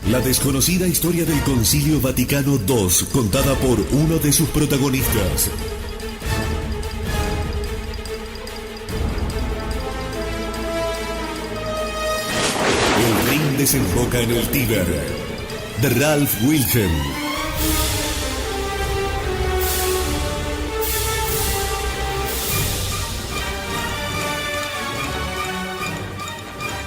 La desconocida historia del Concilio Vaticano II, contada por uno de sus protagonistas. El Rin desemboca en el Tíber, de Ralph Wilhelm.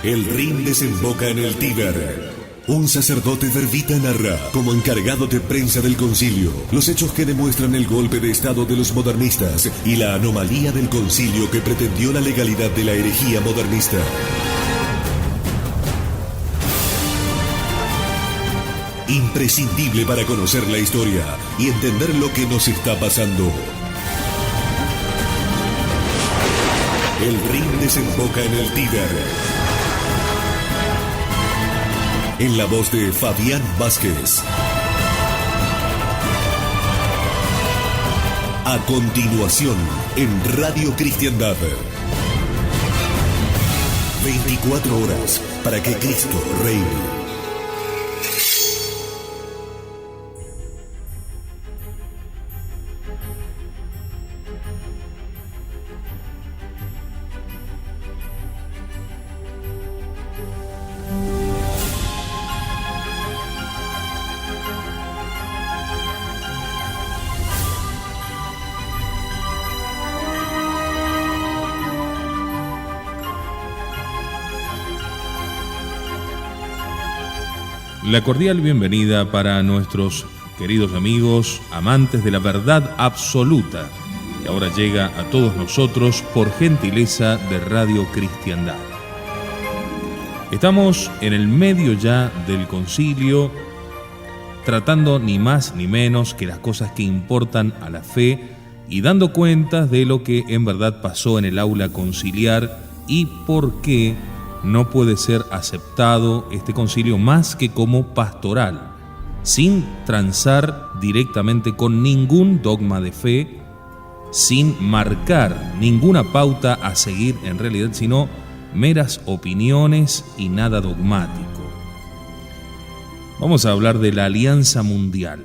El Rin desemboca en el Tíber. Un sacerdote verbita narra, como encargado de prensa del concilio, los hechos que demuestran el golpe de estado de los modernistas y la anomalía del concilio que pretendió la legalidad de la herejía modernista. Imprescindible para conocer la historia y entender lo que nos está pasando. El Rin desemboca en el Tíber. En la voz de Fabián Vázquez. A continuación, en Radio Cristiandad. 24 horas para que Cristo reine. La cordial bienvenida para nuestros queridos amigos, amantes de la verdad absoluta, que ahora llega a todos nosotros por gentileza de Radio Cristiandad. Estamos en el medio ya del concilio, tratando ni más ni menos que las cosas que importan a la fe y dando cuentas de lo que en verdad pasó en el aula conciliar y por qué no puede ser aceptado este concilio más que como pastoral, sin transar directamente con ningún dogma de fe, sin marcar ninguna pauta a seguir en realidad, sino meras opiniones y nada dogmático. Vamos a hablar de la Alianza Mundial.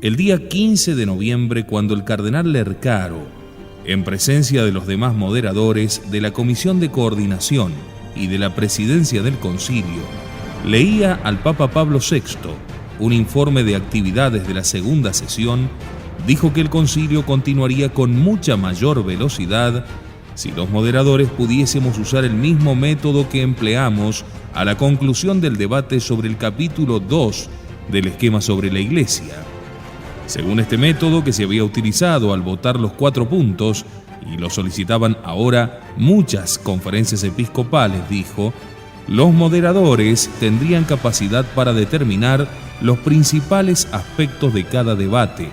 El día 15 de noviembre, cuando el cardenal Lercaro, en presencia de los demás moderadores de la Comisión de Coordinación y de la Presidencia del Concilio, leía al Papa Pablo VI un informe de actividades de la segunda sesión, dijo que el concilio continuaría con mucha mayor velocidad si los moderadores pudiésemos usar el mismo método que empleamos a la conclusión del debate sobre el capítulo 2 del esquema sobre la Iglesia. Según este método que se había utilizado al votar los 4 puntos, y lo solicitaban ahora muchas conferencias episcopales, dijo, los moderadores tendrían capacidad para determinar los principales aspectos de cada debate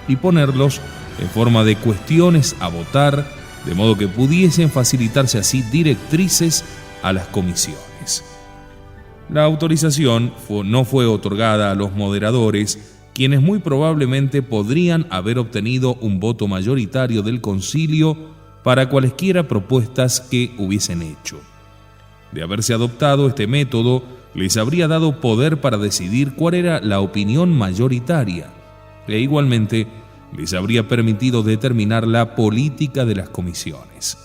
y ponerlos en forma de cuestiones a votar, de modo que pudiesen facilitarse así directrices a las comisiones. La autorización no fue otorgada a los moderadores, quienes muy probablemente podrían haber obtenido un voto mayoritario del concilio para cualesquiera propuestas que hubiesen hecho. De haberse adoptado este método, les habría dado poder para decidir cuál era la opinión mayoritaria, e igualmente les habría permitido determinar la política de las comisiones.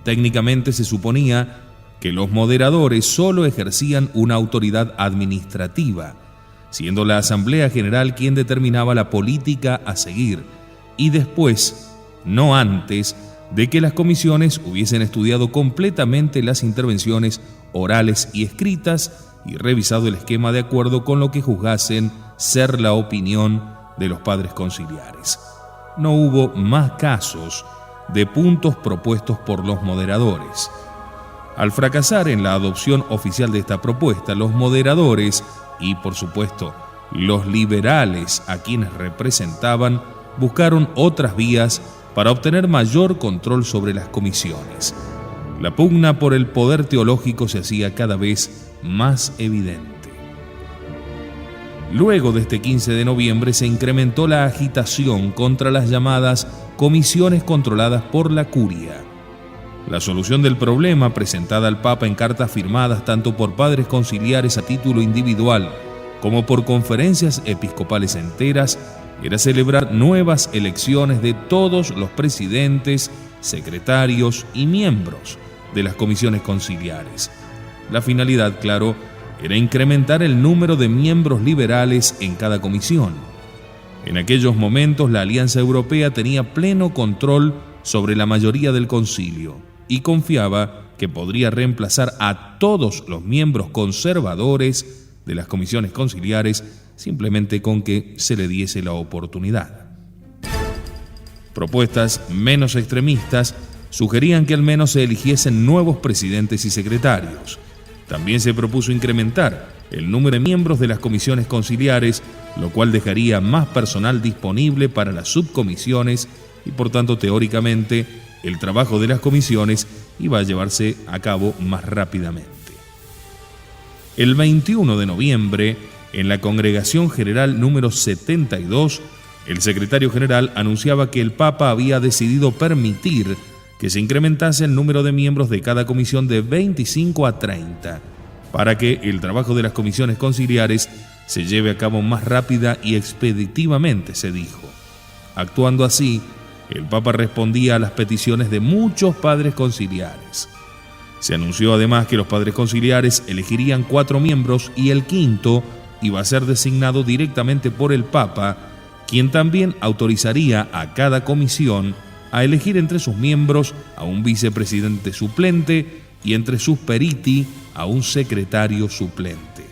Técnicamente se suponía que los moderadores solo ejercían una autoridad administrativa, siendo la Asamblea General quien determinaba la política a seguir, y después, no antes, de que las comisiones hubiesen estudiado completamente las intervenciones orales y escritas y revisado el esquema de acuerdo con lo que juzgasen ser la opinión de los padres conciliares. No hubo más casos de puntos propuestos por los moderadores. Al fracasar en la adopción oficial de esta propuesta, los moderadores y, por supuesto, los liberales a quienes representaban buscaron otras vías para obtener mayor control sobre las comisiones. La pugna por el poder teológico se hacía cada vez más evidente. Luego de este 15 de noviembre se incrementó la agitación contra las llamadas comisiones controladas por la curia. La solución del problema, presentada al Papa en cartas firmadas tanto por padres conciliares a título individual como por conferencias episcopales enteras, era celebrar nuevas elecciones de todos los presidentes, secretarios y miembros de las comisiones conciliares. La finalidad, claro, era incrementar el número de miembros liberales en cada comisión. En aquellos momentos, la Alianza Europea tenía pleno control sobre la mayoría del concilio y confiaba que podría reemplazar a todos los miembros conservadores de las comisiones conciliares simplemente con que se le diese la oportunidad. Propuestas menos extremistas sugerían que al menos se eligiesen nuevos presidentes y secretarios. También se propuso incrementar el número de miembros de las comisiones conciliares, lo cual dejaría más personal disponible para las subcomisiones y, por tanto, teóricamente, el trabajo de las comisiones iba a llevarse a cabo más rápidamente. El 21 de noviembre, en la Congregación General número 72, el secretario general anunciaba que el Papa había decidido permitir que se incrementase el número de miembros de cada comisión de 25 a 30, para que el trabajo de las comisiones conciliares se lleve a cabo más rápida y expeditivamente, se dijo. Actuando así, el Papa respondía a las peticiones de muchos padres conciliares. Se anunció además que los padres conciliares elegirían 4 miembros y el quinto iba a ser designado directamente por el Papa, quien también autorizaría a cada comisión a elegir entre sus miembros a un vicepresidente suplente y entre sus periti a un secretario suplente.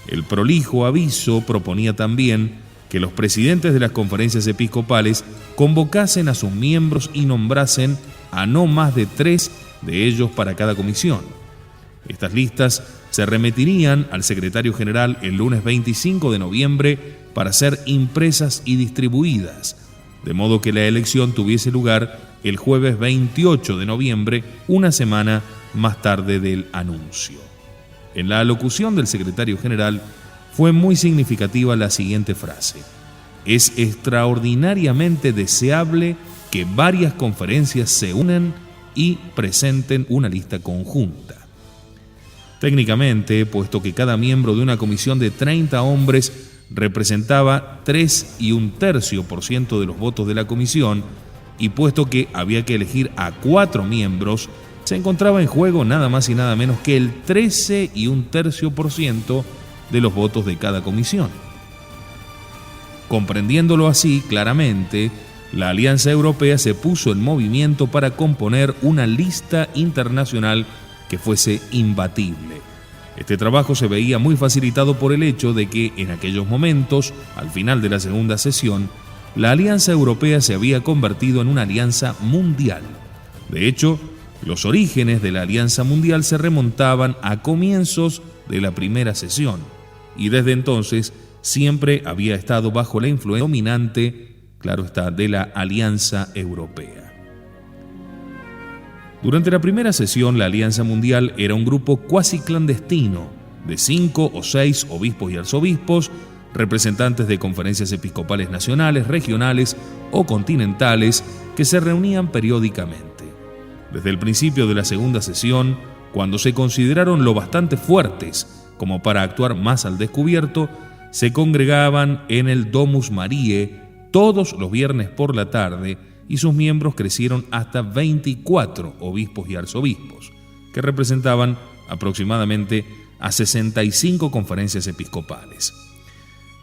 El prolijo aviso proponía también que los presidentes de las conferencias episcopales convocasen a sus miembros y nombrasen a no más de 3 de ellos para cada comisión. Estas listas se remitirían al secretario general el lunes 25 de noviembre para ser impresas y distribuidas, de modo que la elección tuviese lugar el jueves 28 de noviembre, una semana más tarde del anuncio. En la alocución del secretario general fue muy significativa la siguiente frase: es extraordinariamente deseable que varias conferencias se unan y presenten una lista conjunta. Técnicamente, puesto que cada miembro de una comisión de 30 hombres representaba 3 1/3% de los votos de la comisión, y puesto que había que elegir a 4 miembros, se encontraba en juego nada más y nada menos que el 13 1/3% de los votos de cada comisión. Comprendiéndolo así claramente, la Alianza Europea se puso en movimiento para componer una lista internacional que fuese imbatible. Este trabajo se veía muy facilitado por el hecho de que en aquellos momentos, al final de la segunda sesión, la Alianza Europea se había convertido en una alianza mundial. De hecho, los orígenes de la Alianza Mundial se remontaban a comienzos de la primera sesión, y desde entonces siempre había estado bajo la influencia dominante, claro está, de la Alianza Europea. Durante la primera sesión, la Alianza Mundial era un grupo cuasi clandestino de 5 o 6 obispos y arzobispos, representantes de conferencias episcopales nacionales, regionales o continentales que se reunían periódicamente. Desde el principio de la segunda sesión, cuando se consideraron lo bastante fuertes como para actuar más al descubierto, se congregaban en el Domus Mariae todos los viernes por la tarde, y sus miembros crecieron hasta 24 obispos y arzobispos, que representaban aproximadamente a 65 conferencias episcopales.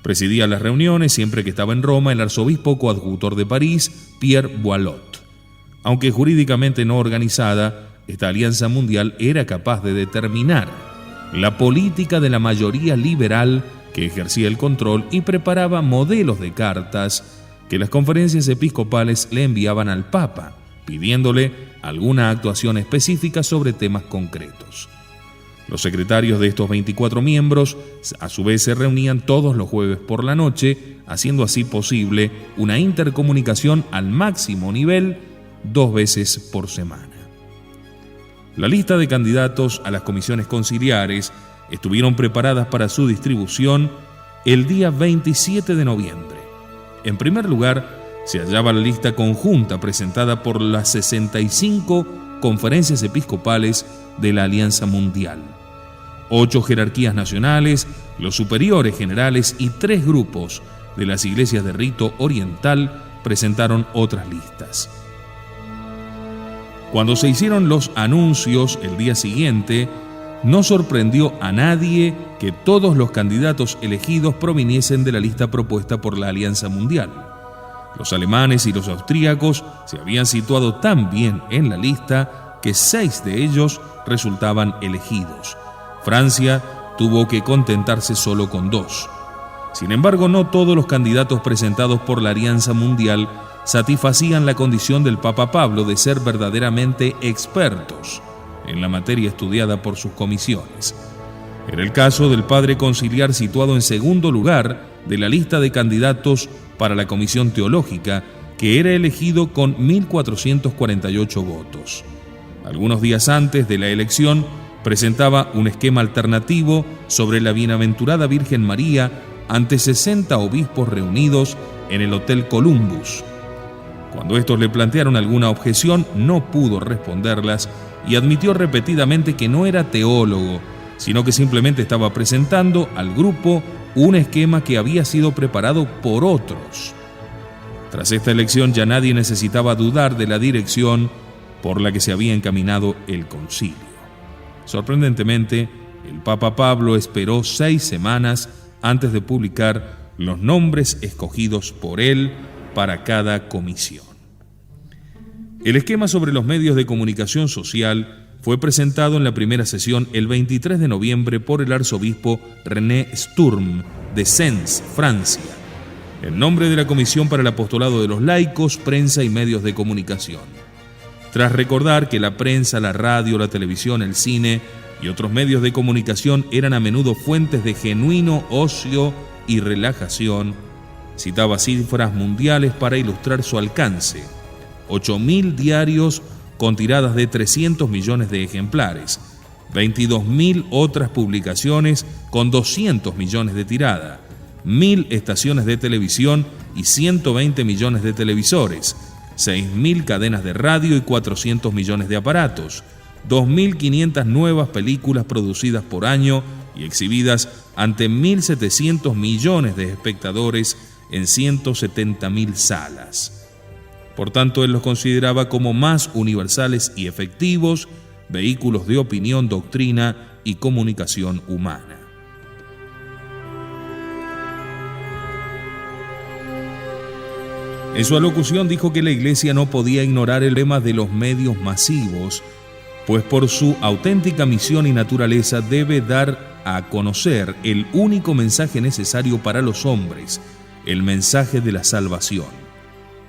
Presidía las reuniones, siempre que estaba en Roma, el arzobispo coadjutor de París, Pierre Boilot. Aunque jurídicamente no organizada, esta alianza mundial era capaz de determinar la política de la mayoría liberal que ejercía el control y preparaba modelos de cartas que las conferencias episcopales le enviaban al Papa, pidiéndole alguna actuación específica sobre temas concretos. Los secretarios de estos 24 miembros a su vez se reunían todos los jueves por la noche, haciendo así posible una intercomunicación al máximo nivel 2 veces por semana. La lista de candidatos a las comisiones conciliares estuvieron preparadas para su distribución el día 27 de noviembre. En primer lugar, se hallaba la lista conjunta presentada por las 65 conferencias episcopales de la Alianza Mundial. 8 jerarquías nacionales, los superiores generales y 3 grupos de las iglesias de rito oriental presentaron otras listas. Cuando se hicieron los anuncios el día siguiente, no sorprendió a nadie que todos los candidatos elegidos proviniesen de la lista propuesta por la Alianza Mundial. Los alemanes y los austríacos se habían situado tan bien en la lista que 6 de ellos resultaban elegidos. Francia tuvo que contentarse solo con 2. Sin embargo, no todos los candidatos presentados por la Alianza Mundial satisfacían la condición del Papa Pablo de ser verdaderamente expertos en la materia estudiada por sus comisiones. Era el caso del padre conciliar situado en segundo lugar de la lista de candidatos para la comisión teológica, que era elegido con 1.448 votos. Algunos días antes de la elección, presentaba un esquema alternativo sobre la bienaventurada Virgen María ante 60 obispos reunidos en el Hotel Columbus. Cuando estos le plantearon alguna objeción, no pudo responderlas y admitió repetidamente que no era teólogo, sino que simplemente estaba presentando al grupo un esquema que había sido preparado por otros. Tras esta elección ya nadie necesitaba dudar de la dirección por la que se había encaminado el concilio. Sorprendentemente, el Papa Pablo esperó 6 semanas antes de publicar los nombres escogidos por él para cada comisión. El esquema sobre los medios de comunicación social fue presentado en la primera sesión el 23 de noviembre por el arzobispo René Sturm de Sens, Francia, en nombre de la Comisión para el Apostolado de los Laicos, Prensa y Medios de Comunicación. Tras recordar que la prensa, la radio, la televisión, el cine y otros medios de comunicación eran a menudo fuentes de genuino ocio y relajación, citaba cifras mundiales para ilustrar su alcance: 8.000 diarios con tiradas de 300 millones de ejemplares, 22.000 otras publicaciones con 200 millones de tirada, 1.000 estaciones de televisión y 120 millones de televisores, 6.000 cadenas de radio y 400 millones de aparatos, 2.500 nuevas películas producidas por año y exhibidas ante 1.700 millones de espectadores en 170.000 salas. Por tanto, él los consideraba como más universales y efectivos vehículos de opinión, doctrina y comunicación humana. En su alocución dijo que la Iglesia no podía ignorar el tema de los medios masivos, pues por su auténtica misión y naturaleza debe dar a conocer el único mensaje necesario para los hombres, el mensaje de la salvación.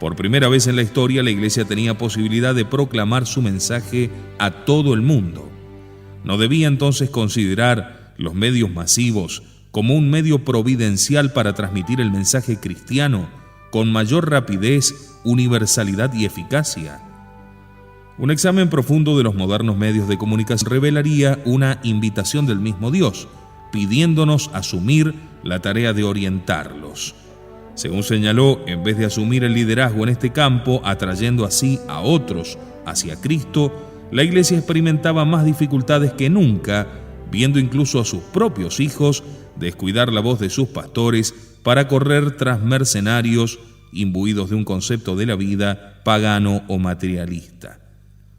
Por primera vez en la historia, la Iglesia tenía posibilidad de proclamar su mensaje a todo el mundo. ¿No debía entonces considerar los medios masivos como un medio providencial para transmitir el mensaje cristiano con mayor rapidez, universalidad y eficacia? Un examen profundo de los modernos medios de comunicación revelaría una invitación del mismo Dios, pidiéndonos asumir la tarea de orientarlos. Según señaló, en vez de asumir el liderazgo en este campo, atrayendo así a otros hacia Cristo, la Iglesia experimentaba más dificultades que nunca, viendo incluso a sus propios hijos descuidar la voz de sus pastores para correr tras mercenarios imbuidos de un concepto de la vida pagano o materialista.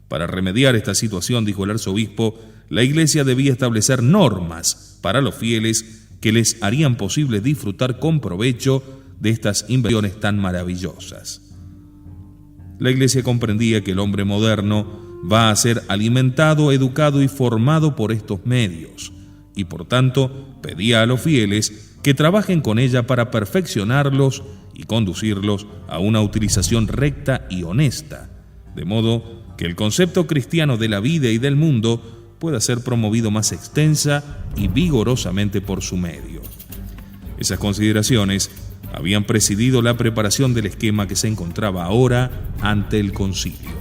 Para remediar esta situación, dijo el arzobispo, la Iglesia debía establecer normas para los fieles que les harían posible disfrutar con provecho de estas inversiones tan maravillosas. La Iglesia comprendía que el hombre moderno va a ser alimentado, educado y formado por estos medios, y por tanto pedía a los fieles que trabajen con ella para perfeccionarlos y conducirlos a una utilización recta y honesta, de modo que el concepto cristiano de la vida y del mundo pueda ser promovido más extensa y vigorosamente por su medio. Esas consideraciones habían presidido la preparación del esquema que se encontraba ahora ante el concilio.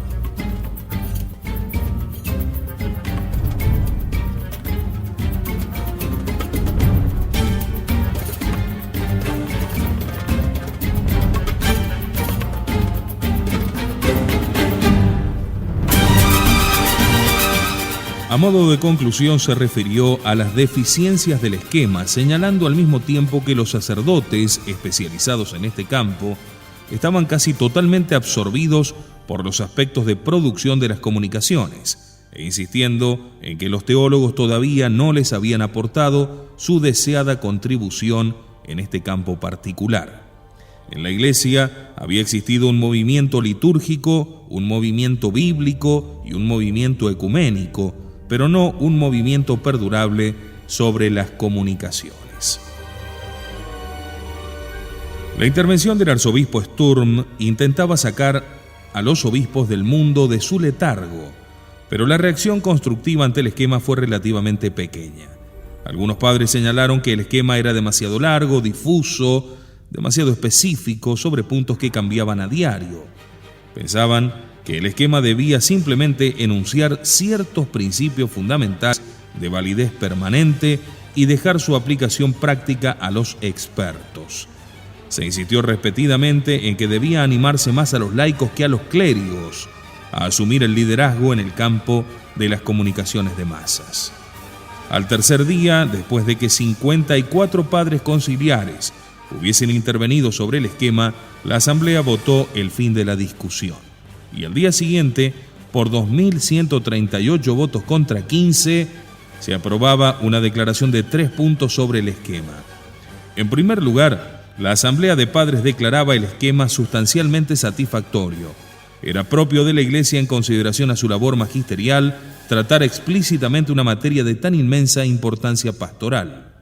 A modo de conclusión se refirió a las deficiencias del esquema, señalando al mismo tiempo que los sacerdotes especializados en este campo estaban casi totalmente absorbidos por los aspectos de producción de las comunicaciones, e insistiendo en que los teólogos todavía no les habían aportado su deseada contribución en este campo particular. En la Iglesia había existido un movimiento litúrgico, un movimiento bíblico y un movimiento ecuménico, pero no un movimiento perdurable sobre las comunicaciones. La intervención del arzobispo Sturm intentaba sacar a los obispos del mundo de su letargo, pero la reacción constructiva ante el esquema fue relativamente pequeña. Algunos padres señalaron que el esquema era demasiado largo, difuso, demasiado específico sobre puntos que cambiaban a diario. Pensaban que el esquema debía simplemente enunciar ciertos principios fundamentales de validez permanente y dejar su aplicación práctica a los expertos. Se insistió repetidamente en que debía animarse más a los laicos que a los clérigos a asumir el liderazgo en el campo de las comunicaciones de masas. Al tercer día, después de que 54 padres conciliares hubiesen intervenido sobre el esquema, la asamblea votó el fin de la discusión. Y al día siguiente, por 2.138 votos contra 15, se aprobaba una declaración de 3 puntos sobre el esquema. En primer lugar, la asamblea de padres declaraba el esquema sustancialmente satisfactorio. Era propio de la Iglesia, en consideración a su labor magisterial, tratar explícitamente una materia de tan inmensa importancia pastoral.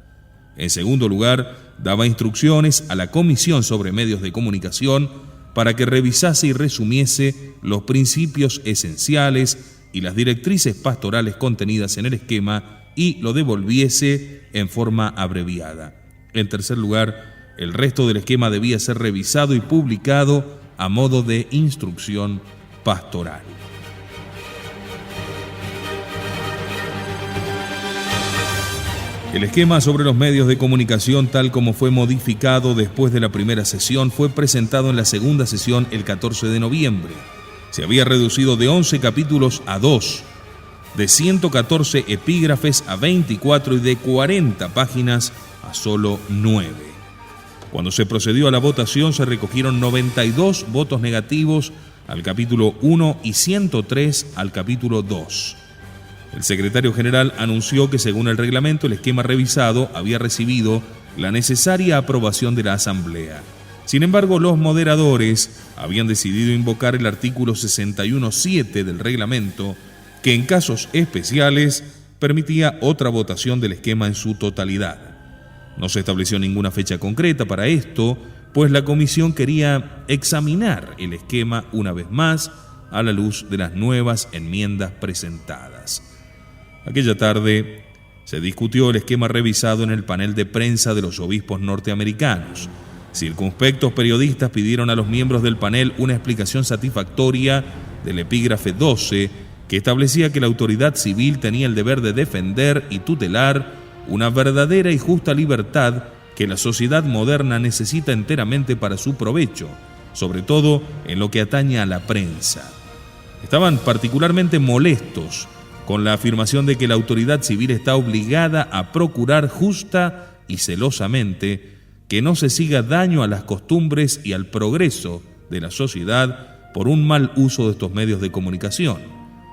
En segundo lugar, daba instrucciones a la Comisión sobre Medios de Comunicación para que revisase y resumiese los principios esenciales y las directrices pastorales contenidas en el esquema y lo devolviese en forma abreviada. En tercer lugar, el resto del esquema debía ser revisado y publicado a modo de instrucción pastoral. El esquema sobre los medios de comunicación, tal como fue modificado después de la primera sesión, fue presentado en la segunda sesión el 14 de noviembre. Se había reducido de 11 capítulos a 2, de 114 epígrafes a 24 y de 40 páginas a solo 9. Cuando se procedió a la votación, se recogieron 92 votos negativos al capítulo 1 y 103 al capítulo 2. El secretario general anunció que, según el reglamento, el esquema revisado había recibido la necesaria aprobación de la Asamblea. Sin embargo, los moderadores habían decidido invocar el artículo 61.7 del reglamento, que en casos especiales permitía otra votación del esquema en su totalidad. No se estableció ninguna fecha concreta para esto, pues la comisión quería examinar el esquema una vez más a la luz de las nuevas enmiendas presentadas. Aquella tarde se discutió el esquema revisado en el panel de prensa de los obispos norteamericanos. Circunspectos periodistas pidieron a los miembros del panel una explicación satisfactoria del epígrafe 12, que establecía que la autoridad civil tenía el deber de defender y tutelar una verdadera y justa libertad que la sociedad moderna necesita enteramente para su provecho, sobre todo en lo que atañe a la prensa. Estaban particularmente molestos con la afirmación de que la autoridad civil está obligada a procurar justa y celosamente que no se siga daño a las costumbres y al progreso de la sociedad por un mal uso de estos medios de comunicación.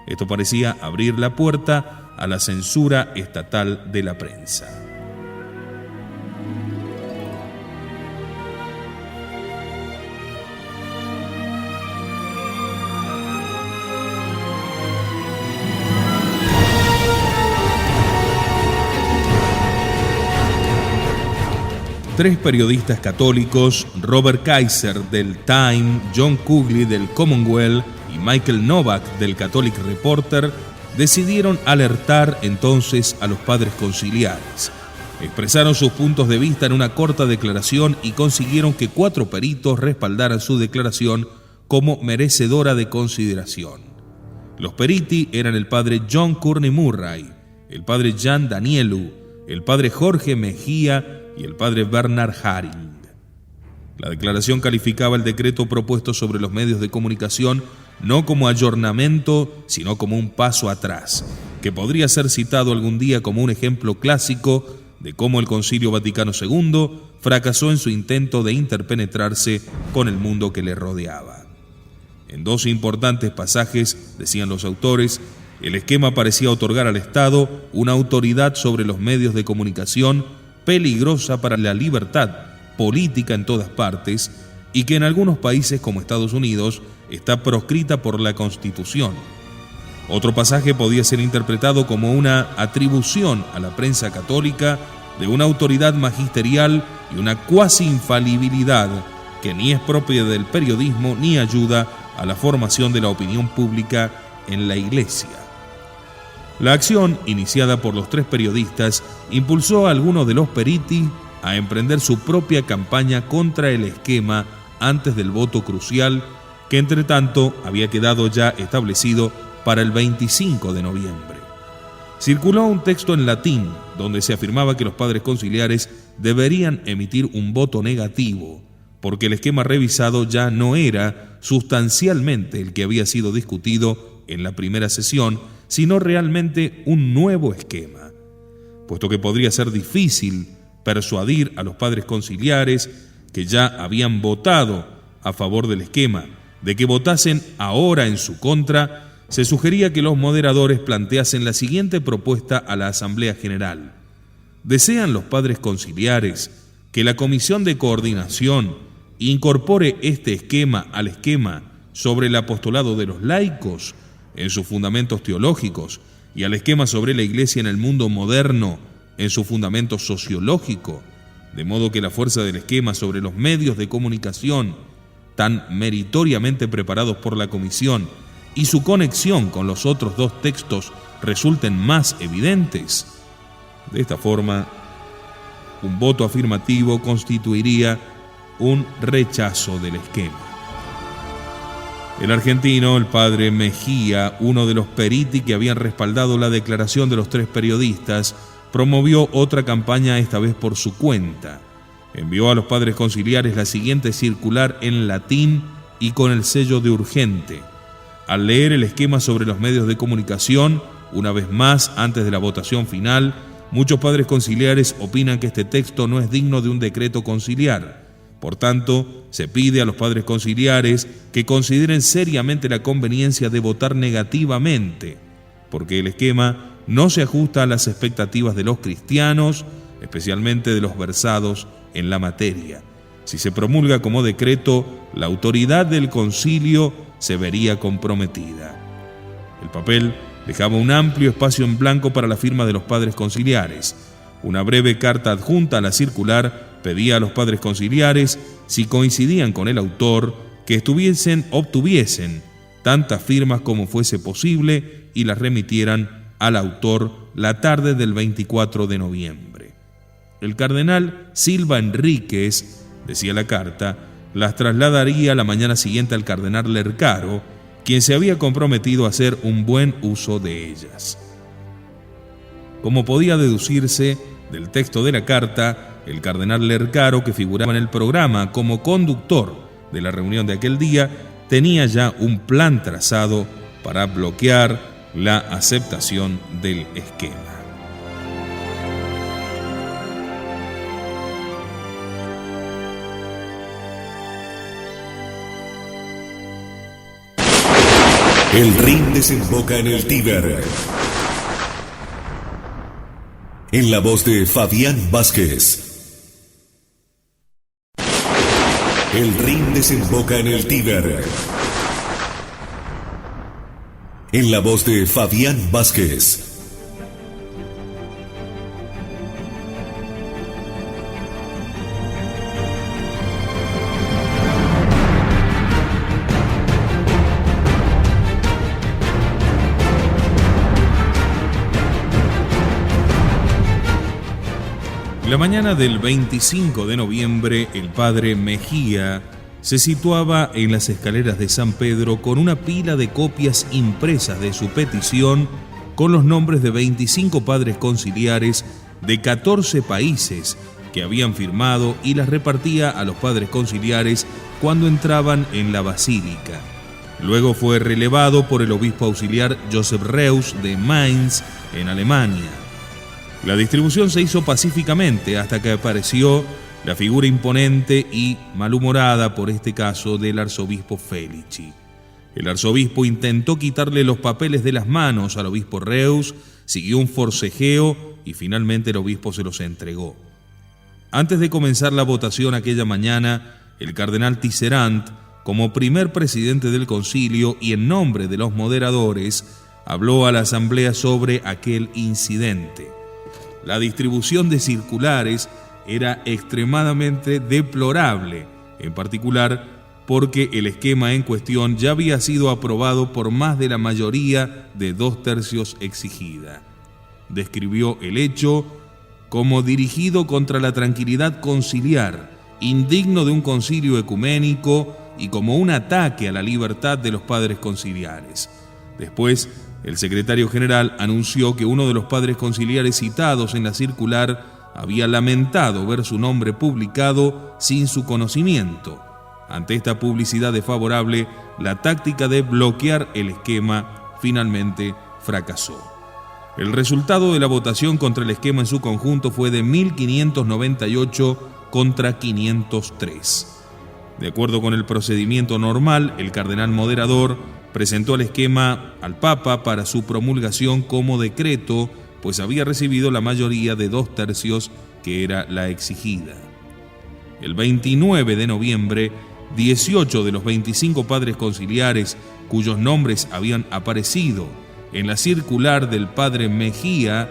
Esto parecía abrir la puerta a la censura estatal de la prensa. Tres periodistas católicos, Robert Kaiser del Time, John Kugley del Commonwealth y Michael Novak del Catholic Reporter, decidieron alertar entonces a los padres conciliares. Expresaron sus puntos de vista en una corta declaración y consiguieron que 4 peritos respaldaran su declaración como merecedora de consideración. Los periti eran el padre John Courtney Murray, el padre Jan Danielu, el padre Jorge Mejía y el padre Bernard Haring. La declaración calificaba el decreto propuesto sobre los medios de comunicación no como ayornamiento, sino como un paso atrás, que podría ser citado algún día como un ejemplo clásico de cómo el Concilio Vaticano II fracasó en su intento de interpenetrarse con el mundo que le rodeaba. En dos importantes pasajes, decían los autores, el esquema parecía otorgar al Estado una autoridad sobre los medios de comunicación peligrosa para la libertad política en todas partes y que en algunos países como Estados Unidos está proscrita por la Constitución. Otro pasaje podía ser interpretado como una atribución a la prensa católica de una autoridad magisterial y una cuasi infalibilidad que ni es propia del periodismo ni ayuda a la formación de la opinión pública en la Iglesia. La acción, iniciada por los tres periodistas, impulsó a algunos de los periti a emprender su propia campaña contra el esquema antes del voto crucial, que entre tanto había quedado ya establecido para el 25 de noviembre. Circuló un texto en latín donde se afirmaba que los padres conciliares deberían emitir un voto negativo, porque el esquema revisado ya no era sustancialmente el que había sido discutido en la primera sesión, sino realmente un nuevo esquema, puesto que podría ser difícil persuadir a los padres conciliares que ya habían votado a favor del esquema, de que votasen ahora en su contra. Se sugería que los moderadores planteasen la siguiente propuesta a la Asamblea General. ¿Desean los padres conciliares que la Comisión de Coordinación incorpore este esquema al esquema sobre el apostolado de los laicos en sus fundamentos teológicos y al esquema sobre la Iglesia en el mundo moderno en su fundamento sociológico, de modo que la fuerza del esquema sobre los medios de comunicación, tan meritoriamente preparados por la Comisión, y su conexión con los otros dos textos resulten más evidentes? De esta forma, un voto afirmativo constituiría un rechazo del esquema. El argentino, el padre Mejía, uno de los periti que habían respaldado la declaración de los tres periodistas, promovió otra campaña, esta vez por su cuenta. Envió a los padres conciliares la siguiente circular en latín y con el sello de urgente. Al leer el esquema sobre los medios de comunicación, una vez más antes de la votación final, muchos padres conciliares opinan que este texto no es digno de un decreto conciliar. Por tanto, se pide a los padres conciliares que consideren seriamente la conveniencia de votar negativamente, porque el esquema no se ajusta a las expectativas de los cristianos, especialmente de los versados en la materia. Si se promulga como decreto, la autoridad del concilio se vería comprometida. El papel dejaba un amplio espacio en blanco para la firma de los padres conciliares. Una breve carta adjunta a la circular pedía a los padres conciliares, si coincidían con el autor, que obtuviesen tantas firmas como fuese posible y las remitieran al autor la tarde del 24 de noviembre. El cardenal Silva Enríquez, decía la carta, las trasladaría la mañana siguiente al cardenal Lercaro, quien se había comprometido a hacer un buen uso de ellas. Como podía deducirse del texto de la carta, el cardenal Lercaro, que figuraba en el programa como conductor de la reunión de aquel día, tenía ya un plan trazado para bloquear la aceptación del esquema. El Rin desemboca en el Tíber. En la voz de Fabián Vázquez. El Rin desemboca en el Tíber. En la voz de Fabián Vázquez. La mañana del 25 de noviembre, el padre Mejía se situaba en las escaleras de San Pedro con una pila de copias impresas de su petición con los nombres de 25 padres conciliares de 14 países que habían firmado y las repartía a los padres conciliares cuando entraban en la basílica. Luego fue relevado por el obispo auxiliar Joseph Reuss de Mainz, en Alemania. La distribución se hizo pacíficamente hasta que apareció la figura imponente y malhumorada, por este caso, del arzobispo Felici. El arzobispo intentó quitarle los papeles de las manos al obispo Reuss, siguió un forcejeo y finalmente el obispo se los entregó. Antes de comenzar la votación aquella mañana, el cardenal Tisserand, como primer presidente del concilio y en nombre de los moderadores, habló a la asamblea sobre aquel incidente. La distribución de circulares era extremadamente deplorable, en particular porque el esquema en cuestión ya había sido aprobado por más de la mayoría de 2/3 exigida. Describió el hecho como dirigido contra la tranquilidad conciliar, indigno de un concilio ecuménico y como un ataque a la libertad de los padres conciliares. Después, el secretario general anunció que uno de los padres conciliares citados en la circular había lamentado ver su nombre publicado sin su conocimiento. Ante esta publicidad desfavorable, la táctica de bloquear el esquema finalmente fracasó. El resultado de la votación contra el esquema en su conjunto fue de 1598 contra 503. De acuerdo con el procedimiento normal, el cardenal moderador presentó el esquema al Papa para su promulgación como decreto, pues había recibido la mayoría de 2/3, que era la exigida. El 29 de noviembre, 18 de los 25 padres conciliares cuyos nombres habían aparecido en la circular del padre Mejía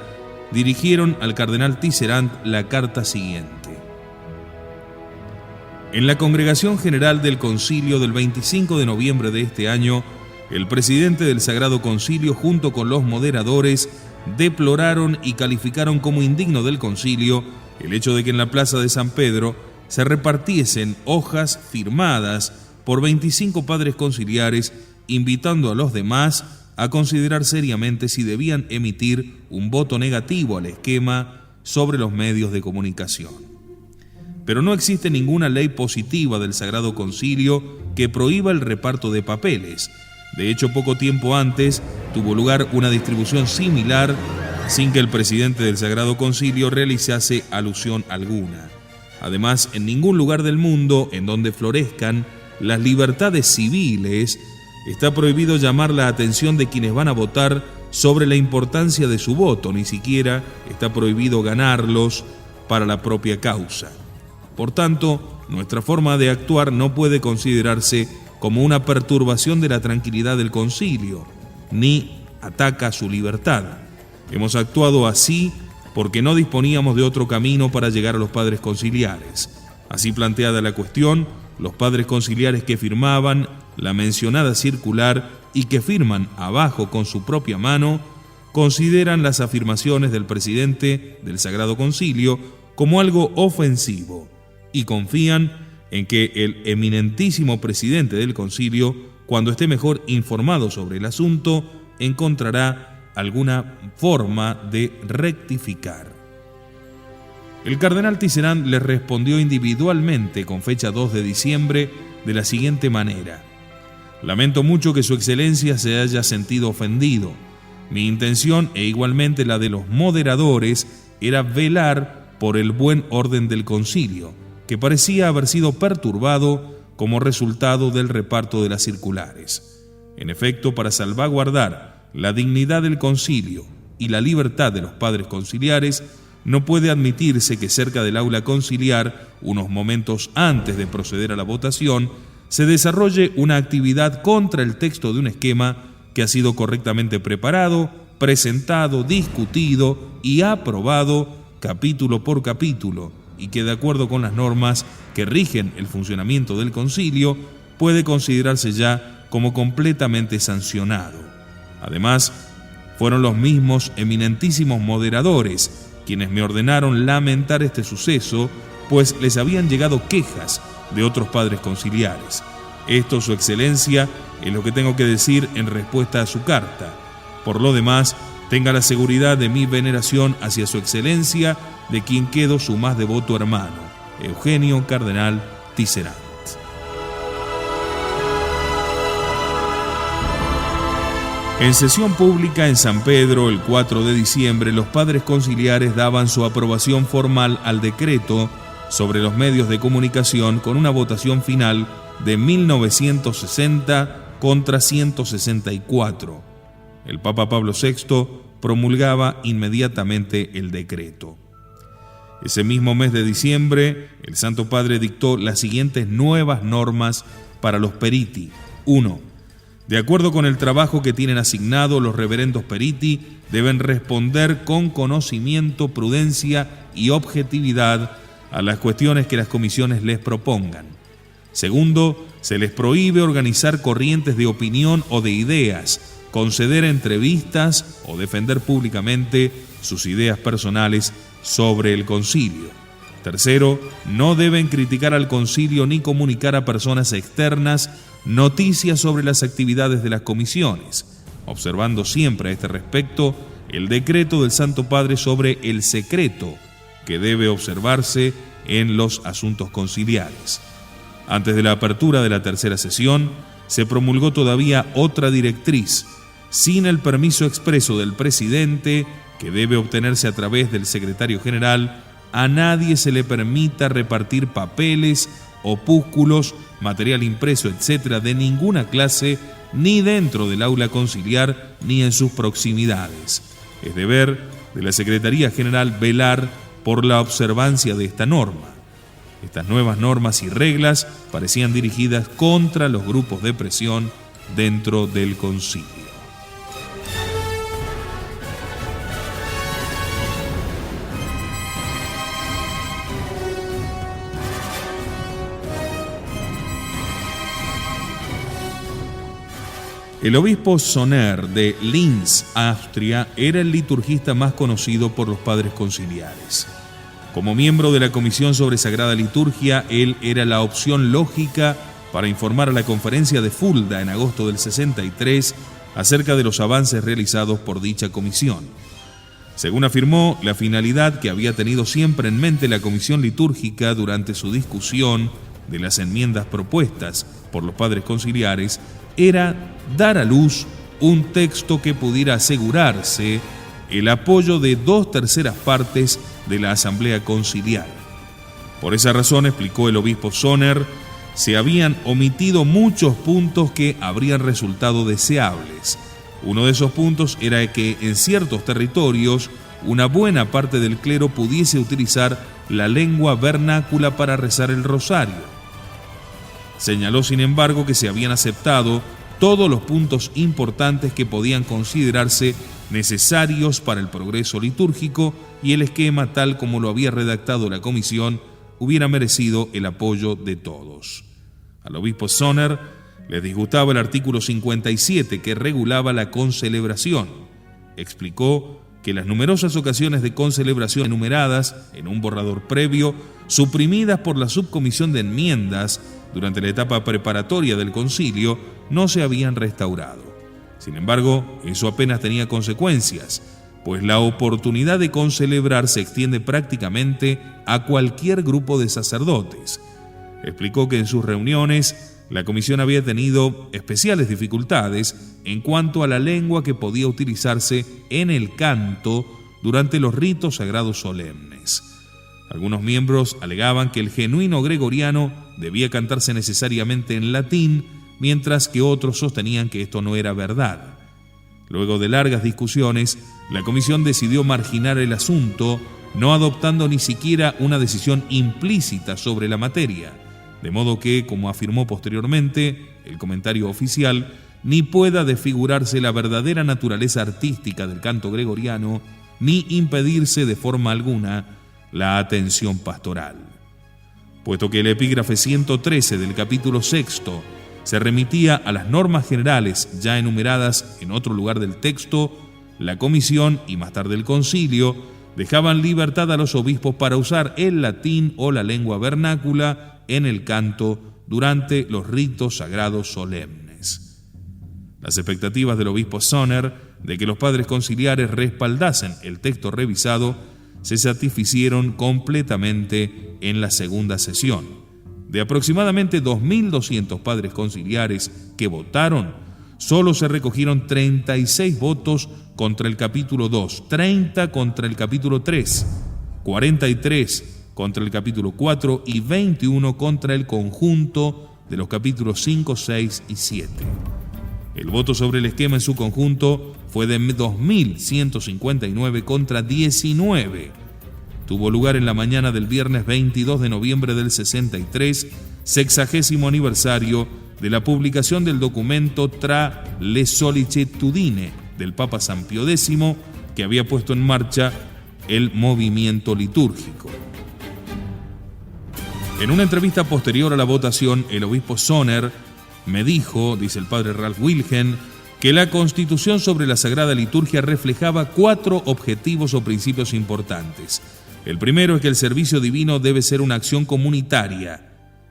dirigieron al cardenal Tisserand la carta siguiente. En la Congregación General del Concilio del 25 de noviembre de este año, el presidente del Sagrado Concilio junto con los moderadores deploraron y calificaron como indigno del concilio el hecho de que en la plaza de San Pedro se repartiesen hojas firmadas por 25 padres conciliares, invitando a los demás a considerar seriamente si debían emitir un voto negativo al esquema sobre los medios de comunicación. Pero no existe ninguna ley positiva del Sagrado Concilio que prohíba el reparto de papeles. De hecho, poco tiempo antes tuvo lugar una distribución similar sin que el presidente del Sagrado Concilio realizase alusión alguna. Además, en ningún lugar del mundo en donde florezcan las libertades civiles está prohibido llamar la atención de quienes van a votar sobre la importancia de su voto, ni siquiera está prohibido ganarlos para la propia causa. Por tanto, nuestra forma de actuar no puede considerarse como una perturbación de la tranquilidad del concilio, ni ataca su libertad. Hemos actuado así porque no disponíamos de otro camino para llegar a los padres conciliares. Así planteada la cuestión, los padres conciliares que firmaban la mencionada circular y que firman abajo con su propia mano, consideran las afirmaciones del presidente del Sagrado Concilio como algo ofensivo y confían en que el eminentísimo presidente del concilio, cuando esté mejor informado sobre el asunto, encontrará alguna forma de rectificar. El cardenal Tisserand le respondió individualmente con fecha 2 de diciembre de la siguiente manera: lamento mucho que su excelencia se haya sentido ofendido. Mi intención, e igualmente la de los moderadores, era velar por el buen orden del concilio, que parecía haber sido perturbado como resultado del reparto de las circulares. En efecto, para salvaguardar la dignidad del concilio y la libertad de los padres conciliares, no puede admitirse que cerca del aula conciliar, unos momentos antes de proceder a la votación, se desarrolle una actividad contra el texto de un esquema que ha sido correctamente preparado, presentado, discutido y aprobado capítulo por capítulo, y que de acuerdo con las normas que rigen el funcionamiento del concilio puede considerarse ya como completamente sancionado. Además, fueron los mismos eminentísimos moderadores quienes me ordenaron lamentar este suceso, pues les habían llegado quejas de otros padres conciliares. Esto, Su Excelencia, es lo que tengo que decir en respuesta a su carta. Por lo demás, tenga la seguridad de mi veneración hacia Su Excelencia, de quien quedo su más devoto hermano, Eugenio Cardenal Tisserand. En sesión pública en San Pedro, el 4 de diciembre, los padres conciliares daban su aprobación formal al decreto sobre los medios de comunicación con una votación final de 1960 contra 164. El Papa Pablo VI promulgaba inmediatamente el decreto. Ese mismo mes de diciembre, el Santo Padre dictó las siguientes nuevas normas para los periti. 1. De acuerdo con el trabajo que tienen asignado, los reverendos periti deben responder con conocimiento, prudencia y objetividad a las cuestiones que las comisiones les propongan. Segundo, se les prohíbe organizar corrientes de opinión o de ideas, conceder entrevistas o defender públicamente sus ideas personales sobre el concilio. Tercero, no deben criticar al concilio ni comunicar a personas externas noticias sobre las actividades de las comisiones, observando siempre a este respecto el decreto del Santo Padre sobre el secreto que debe observarse en los asuntos conciliares. Antes de la apertura de la tercera sesión, se promulgó todavía otra directriz, sin el permiso expreso del presidente, que debe obtenerse a través del secretario general, a nadie se le permita repartir papeles, opúsculos, material impreso, etc., de ninguna clase, ni dentro del aula conciliar, ni en sus proximidades. Es deber de la Secretaría General velar por la observancia de esta norma. Estas nuevas normas y reglas parecían dirigidas contra los grupos de presión dentro del concilio. El obispo Soner de Linz, Austria, era el liturgista más conocido por los padres conciliares. Como miembro de la Comisión sobre Sagrada Liturgia, él era la opción lógica para informar a la conferencia de Fulda en agosto del 63 acerca de los avances realizados por dicha comisión. Según afirmó, la finalidad que había tenido siempre en mente la comisión litúrgica durante su discusión de las enmiendas propuestas por los padres conciliares era dar a luz un texto que pudiera asegurarse el apoyo de 2/3 partes de la Asamblea Conciliar. Por esa razón, explicó el obispo Soner, se habían omitido muchos puntos que habrían resultado deseables. Uno de esos puntos era que en ciertos territorios una buena parte del clero pudiese utilizar la lengua vernácula para rezar el rosario. Señaló, sin embargo, que se habían aceptado todos los puntos importantes que podían considerarse necesarios para el progreso litúrgico y el esquema, tal como lo había redactado la comisión, hubiera merecido el apoyo de todos. Al obispo Soner le disgustaba el artículo 57 que regulaba la concelebración. Explicó que las numerosas ocasiones de concelebración enumeradas en un borrador previo, suprimidas por la subcomisión de enmiendas durante la etapa preparatoria del concilio, no se habían restaurado. Sin embargo, eso apenas tenía consecuencias, pues la oportunidad de concelebrar se extiende prácticamente a cualquier grupo de sacerdotes. Explicó que en sus reuniones la comisión había tenido especiales dificultades en cuanto a la lengua que podía utilizarse en el canto durante los ritos sagrados solemnes. Algunos miembros alegaban que el genuino gregoriano debía cantarse necesariamente en latín, mientras que otros sostenían que esto no era verdad. Luego de largas discusiones, la comisión decidió marginar el asunto, no adoptando ni siquiera una decisión implícita sobre la materia, de modo que, como afirmó posteriormente el comentario oficial, ni pueda desfigurarse la verdadera naturaleza artística del canto gregoriano, ni impedirse de forma alguna la atención pastoral. Puesto que el epígrafe 113 del capítulo 6 se remitía a las normas generales ya enumeradas en otro lugar del texto, la comisión y más tarde el concilio dejaban libertad a los obispos para usar el latín o la lengua vernácula en el canto durante los ritos sagrados solemnes. Las expectativas del obispo Soner de que los padres conciliares respaldasen el texto revisado se satisficieron completamente en la segunda sesión. De aproximadamente 2.200 padres conciliares que votaron, solo se recogieron 36 votos contra el capítulo 2, 30 contra el capítulo 3, 43 contra el capítulo 4 y 21 contra el conjunto de los capítulos 5, 6 y 7. El voto sobre el esquema en su conjunto fue de 2.159 contra 19. Tuvo lugar en la mañana del viernes 22 de noviembre del 63, 60º aniversario de la publicación del documento Tra le Sollecitudine del Papa San Pío X, que había puesto en marcha el movimiento litúrgico. En una entrevista posterior a la votación, el obispo Sonner me dijo, dice el padre Ralph Wilhelm, que la Constitución sobre la Sagrada Liturgia reflejaba 4 objetivos o principios importantes. El primero es que el servicio divino debe ser una acción comunitaria.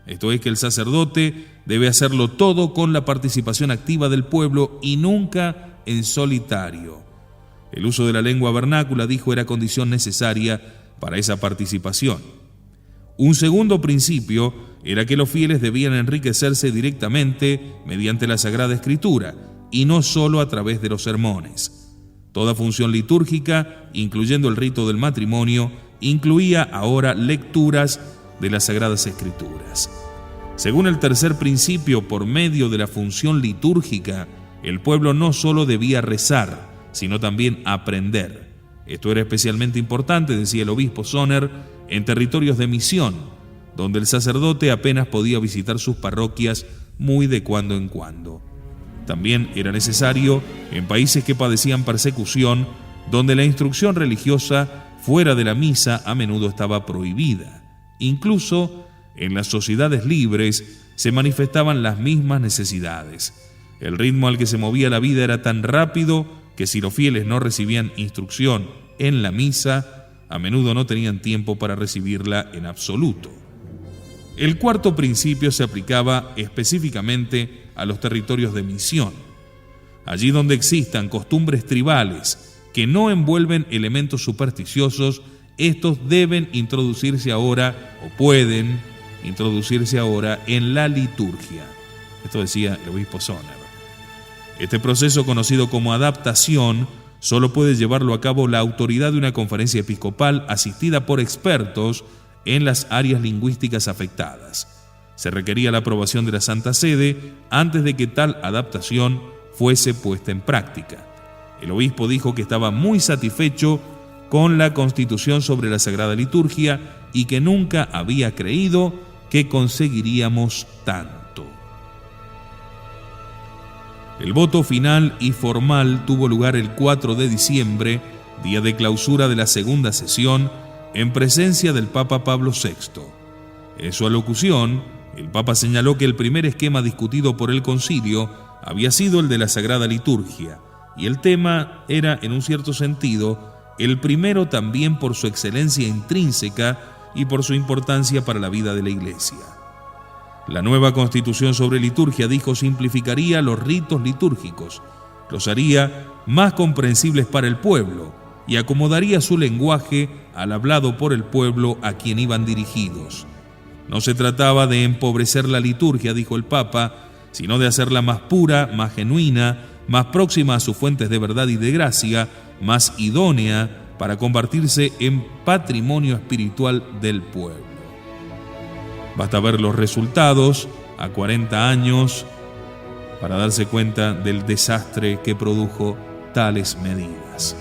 Esto es que el sacerdote debe hacerlo todo con la participación activa del pueblo y nunca en solitario. El uso de la lengua vernácula, dijo, era condición necesaria para esa participación. Un segundo principio era que los fieles debían enriquecerse directamente mediante la Sagrada Escritura y no solo a través de los sermones. Toda función litúrgica, incluyendo el rito del matrimonio, incluía ahora lecturas de las Sagradas Escrituras. Según el tercer principio, por medio de la función litúrgica, el pueblo no solo debía rezar, sino también aprender. Esto era especialmente importante, decía el obispo Sonner, en territorios de misión, donde el sacerdote apenas podía visitar sus parroquias muy de cuando en cuando. También era necesario en países que padecían persecución, donde la instrucción religiosa fuera de la misa a menudo estaba prohibida. Incluso en las sociedades libres se manifestaban las mismas necesidades. El ritmo al que se movía la vida era tan rápido que si los fieles no recibían instrucción en la misa, a menudo no tenían tiempo para recibirla en absoluto. El cuarto principio se aplicaba específicamente a los territorios de misión. Allí donde existan costumbres tribales que no envuelven elementos supersticiosos, estos deben introducirse ahora, o pueden introducirse ahora, en la liturgia. Esto decía el obispo Sonner. Este proceso, conocido como adaptación, solo puede llevarlo a cabo la autoridad de una conferencia episcopal asistida por expertos en las áreas lingüísticas afectadas. Se requería la aprobación de la Santa Sede antes de que tal adaptación fuese puesta en práctica. El obispo dijo que estaba muy satisfecho con la Constitución sobre la Sagrada Liturgia y que nunca había creído que conseguiríamos tanto. El voto final y formal tuvo lugar el 4 de diciembre, día de clausura de la segunda sesión, en presencia del Papa Pablo VI. En su alocución, el Papa señaló que el primer esquema discutido por el concilio había sido el de la Sagrada Liturgia, y el tema era, en un cierto sentido, el primero también por su excelencia intrínseca y por su importancia para la vida de la Iglesia. La nueva Constitución sobre liturgia, dijo, simplificaría los ritos litúrgicos, los haría más comprensibles para el pueblo y acomodaría su lenguaje al hablado por el pueblo a quien iban dirigidos. No se trataba de empobrecer la liturgia, dijo el Papa, sino de hacerla más pura, más genuina, más próxima a sus fuentes de verdad y de gracia, más idónea para convertirse en patrimonio espiritual del pueblo. Basta ver los resultados a 40 años para darse cuenta del desastre que produjo tales medidas.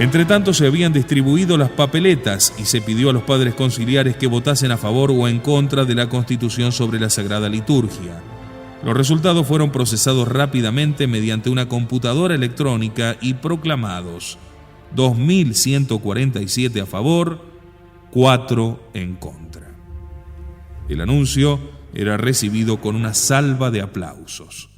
Entre tanto, se habían distribuido las papeletas y se pidió a los padres conciliares que votasen a favor o en contra de la Constitución sobre la Sagrada Liturgia. Los resultados fueron procesados rápidamente mediante una computadora electrónica y proclamados: 2.147 a favor, 4 en contra. El anuncio era recibido con una salva de aplausos.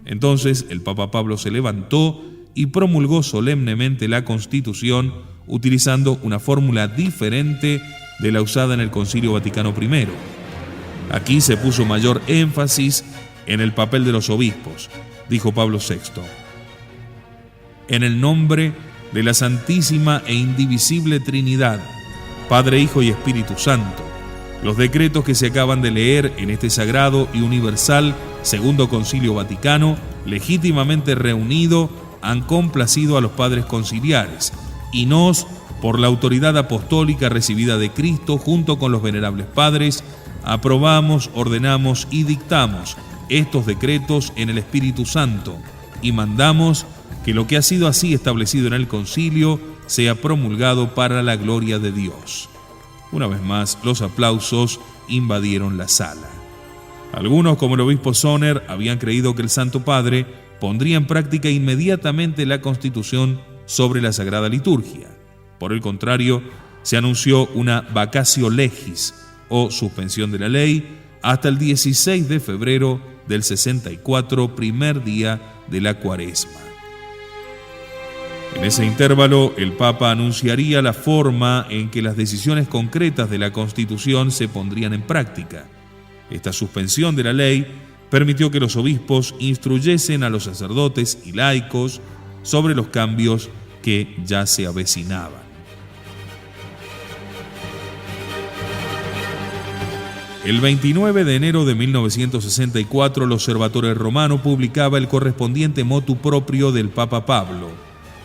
Entonces el Papa Pablo se levantó y promulgó solemnemente la Constitución utilizando una fórmula diferente de la usada en el Concilio Vaticano I. Aquí se puso mayor énfasis en el papel de los obispos, dijo Pablo VI. En el nombre de la Santísima e Indivisible Trinidad, Padre, Hijo y Espíritu Santo, los decretos que se acaban de leer en este sagrado y universal Segundo Concilio Vaticano, legítimamente reunido, han complacido a los padres conciliares y nos, por la autoridad apostólica recibida de Cristo junto con los venerables padres, aprobamos, ordenamos y dictamos estos decretos en el Espíritu Santo y mandamos que lo que ha sido así establecido en el concilio sea promulgado para la gloria de Dios. Una vez más, los aplausos invadieron la sala. Algunos, como el obispo Sonner, habían creído que el Santo Padre pondría en práctica inmediatamente la Constitución sobre la Sagrada Liturgia. Por el contrario, se anunció una vacatio legis, o suspensión de la ley, hasta el 16 de febrero del 64, primer día de la Cuaresma. En ese intervalo, el Papa anunciaría la forma en que las decisiones concretas de la Constitución se pondrían en práctica. Esta suspensión de la ley permitió que los obispos instruyesen a los sacerdotes y laicos sobre los cambios que ya se avecinaban. El 29 de enero de 1964, el Osservatore Romano publicaba el correspondiente motu proprio del Papa Pablo.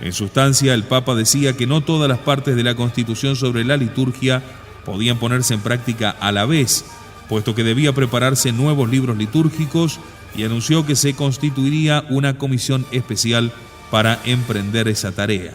En sustancia, el Papa decía que no todas las partes de la Constitución sobre la liturgia podían ponerse en práctica a la vez, puesto que debía prepararse nuevos libros litúrgicos, y anunció que se constituiría una comisión especial para emprender esa tarea.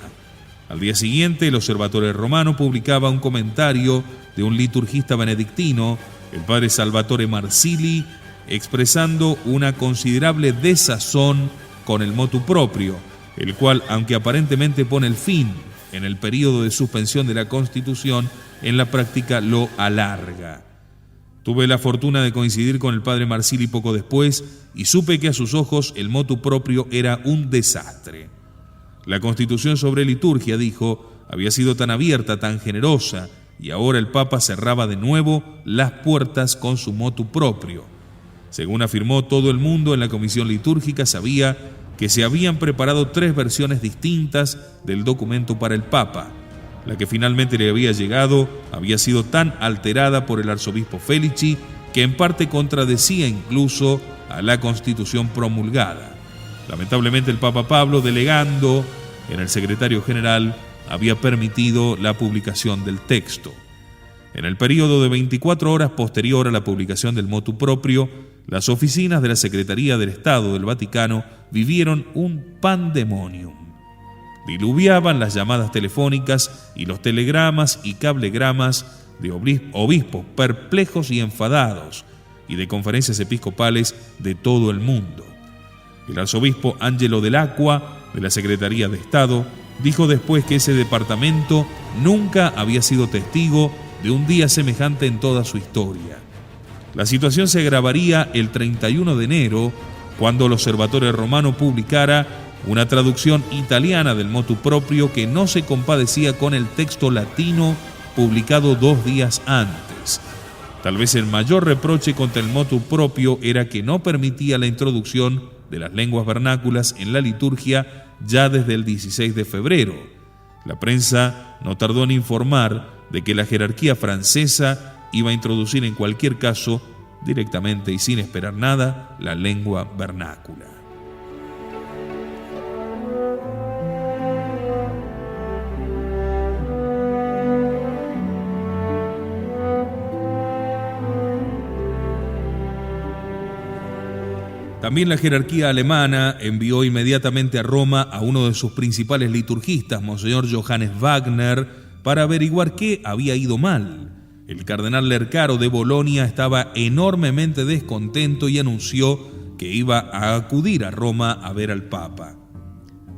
Al día siguiente, el Osservatore Romano publicaba un comentario de un liturgista benedictino, el padre Salvatore Marsili, expresando una considerable desazón con el motu proprio, el cual, aunque aparentemente pone el fin en el periodo de suspensión de la Constitución, en la práctica lo alarga. Tuve la fortuna de coincidir con el padre Marsili poco después y supe que a sus ojos el motu proprio era un desastre. La Constitución sobre liturgia, dijo, había sido tan abierta, tan generosa, y ahora el Papa cerraba de nuevo las puertas con su motu proprio. Según afirmó, todo el mundo en la comisión litúrgica sabía que se habían preparado 3 versiones distintas del documento para el Papa. La que finalmente le había llegado había sido tan alterada por el arzobispo Felici que en parte contradecía incluso a la Constitución promulgada. Lamentablemente, el Papa Pablo, delegando en el secretario general, había permitido la publicación del texto. En el período de 24 horas posterior a la publicación del motu proprio, las oficinas de la Secretaría del Estado del Vaticano vivieron un pandemonium. Diluviaban las llamadas telefónicas y los telegramas y cablegramas de obispos perplejos y enfadados, y de conferencias episcopales de todo el mundo. El arzobispo Angelo Dell'Acqua, de la Secretaría de Estado, dijo después que ese departamento nunca había sido testigo de un día semejante en toda su historia. La situación se agravaría el 31 de enero, cuando el Osservatore Romano publicara una traducción italiana del motu proprio que no se compadecía con el texto latino publicado 2 días antes. Tal vez el mayor reproche contra el motu proprio era que no permitía la introducción de las lenguas vernáculas en la liturgia ya desde el 16 de febrero. La prensa no tardó en informar de que la jerarquía francesa iba a introducir en cualquier caso, directamente y sin esperar nada, la lengua vernácula. También la jerarquía alemana envió inmediatamente a Roma a uno de sus principales liturgistas, Monseñor Johannes Wagner, para averiguar qué había ido mal. El cardenal Lercaro de Bolonia estaba enormemente descontento y anunció que iba a acudir a Roma a ver al Papa.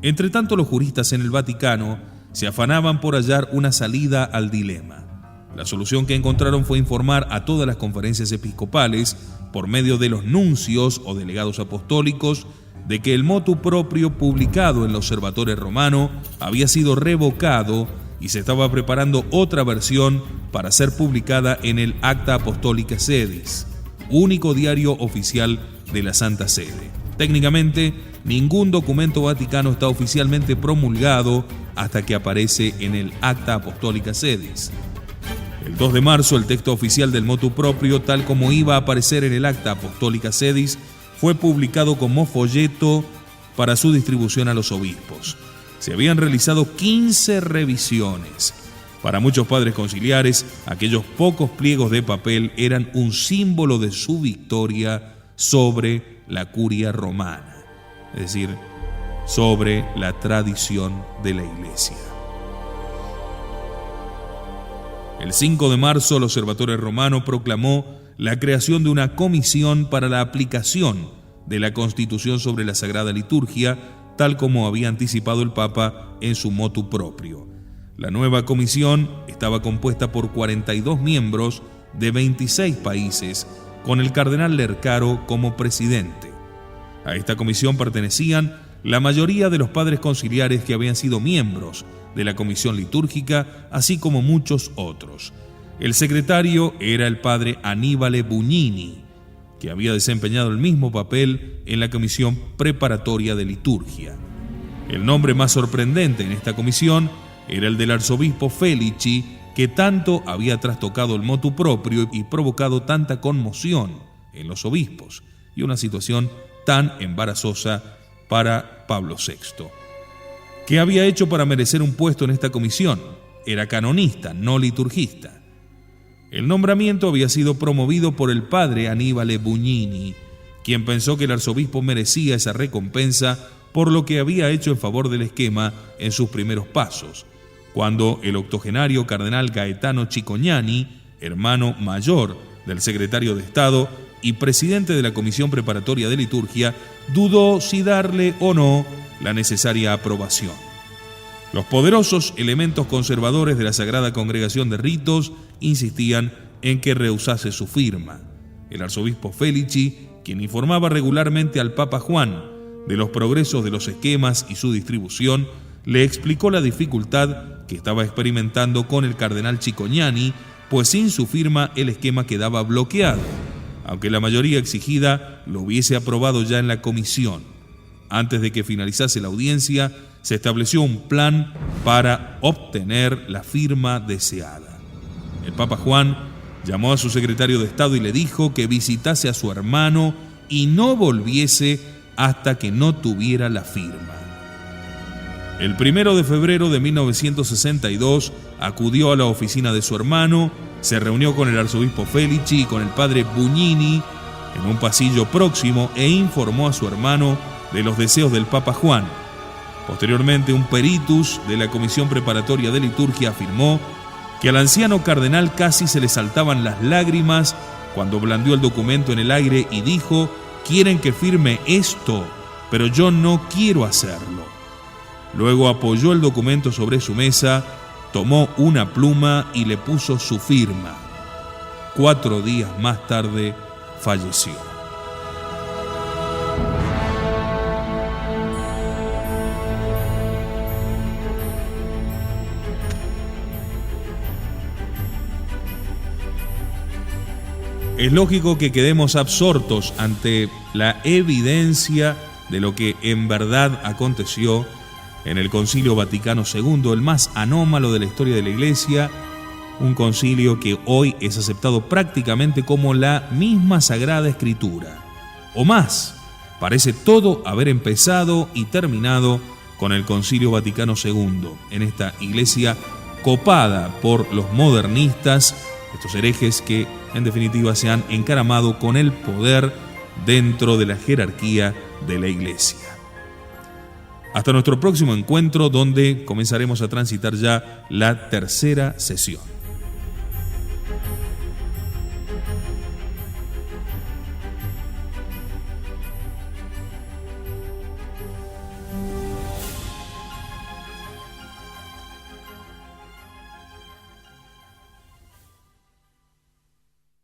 Entretanto, los juristas en el Vaticano se afanaban por hallar una salida al dilema. La solución que encontraron fue informar a todas las conferencias episcopales, por medio de los nuncios o delegados apostólicos, de que el motu proprio publicado en el Osservatore Romano había sido revocado y se estaba preparando otra versión para ser publicada en el Acta Apostolica Sedis, único diario oficial de la Santa Sede. Técnicamente, ningún documento vaticano está oficialmente promulgado hasta que aparece en el Acta Apostolica Sedis. El 2 de marzo, el texto oficial del motu proprio, tal como iba a aparecer en el Acta Apostolica Sedis, fue publicado como folleto para su distribución a los obispos. Se habían realizado 15 revisiones. Para muchos padres conciliares, aquellos pocos pliegos de papel eran un símbolo de su victoria sobre la curia romana, es decir, sobre la tradición de la Iglesia. El 5 de marzo, el Observatorio Romano proclamó la creación de una comisión para la aplicación de la Constitución sobre la Sagrada Liturgia, tal como había anticipado el Papa en su motu proprio. La nueva comisión estaba compuesta por 42 miembros de 26 países, con el cardenal Lercaro como presidente. A esta comisión pertenecían la mayoría de los padres conciliares que habían sido miembros de la comisión litúrgica, así como muchos otros. El secretario era el padre Aníbal Bugnini, que había desempeñado el mismo papel en la comisión preparatoria de liturgia. El nombre más sorprendente en esta comisión era el del arzobispo Felici, que tanto había trastocado el motu proprio y provocado tanta conmoción en los obispos, y una situación tan embarazosa para Pablo VI. ¿Qué había hecho para merecer un puesto en esta comisión? Era canonista, no liturgista. El nombramiento había sido promovido por el padre Aníbal Bugnini, quien pensó que el arzobispo merecía esa recompensa por lo que había hecho en favor del esquema en sus primeros pasos, cuando el octogenario cardenal Gaetano Cicognani, hermano mayor del secretario de Estado y presidente de la Comisión Preparatoria de Liturgia, dudó si darle o no la necesaria aprobación. Los poderosos elementos conservadores de la Sagrada Congregación de Ritos insistían en que rehusase su firma. El arzobispo Felici, quien informaba regularmente al Papa Juan de los progresos de los esquemas y su distribución, le explicó la dificultad que estaba experimentando con el cardenal Cicognani, pues sin su firma el esquema quedaba bloqueado, aunque la mayoría exigida lo hubiese aprobado ya en la comisión. Antes de que finalizase la audiencia, se estableció un plan para obtener la firma deseada. El Papa Juan llamó a su secretario de Estado y le dijo que visitase a su hermano y no volviese hasta que no tuviera la firma. El 1 de febrero de 1962 acudió a la oficina de su hermano, se reunió con el arzobispo Felici y con el padre Bugnini en un pasillo próximo e informó a su hermano de los deseos del Papa Juan. Posteriormente, un peritus de la Comisión Preparatoria de Liturgia afirmó que al anciano cardenal casi se le saltaban las lágrimas cuando blandió el documento en el aire y dijo: «Quieren que firme esto, pero yo no quiero hacerlo». Luego apoyó el documento sobre su mesa, tomó una pluma y le puso su firma. 4 días más tarde falleció. Es lógico que quedemos absortos ante la evidencia de lo que en verdad aconteció en el Concilio Vaticano II, el más anómalo de la historia de la Iglesia, un concilio que hoy es aceptado prácticamente como la misma Sagrada Escritura. O más, parece todo haber empezado y terminado con el Concilio Vaticano II, en esta Iglesia copada por los modernistas, estos herejes que en definitiva se han encaramado con el poder dentro de la jerarquía de la Iglesia. Hasta nuestro próximo encuentro, donde comenzaremos a transitar ya la tercera sesión.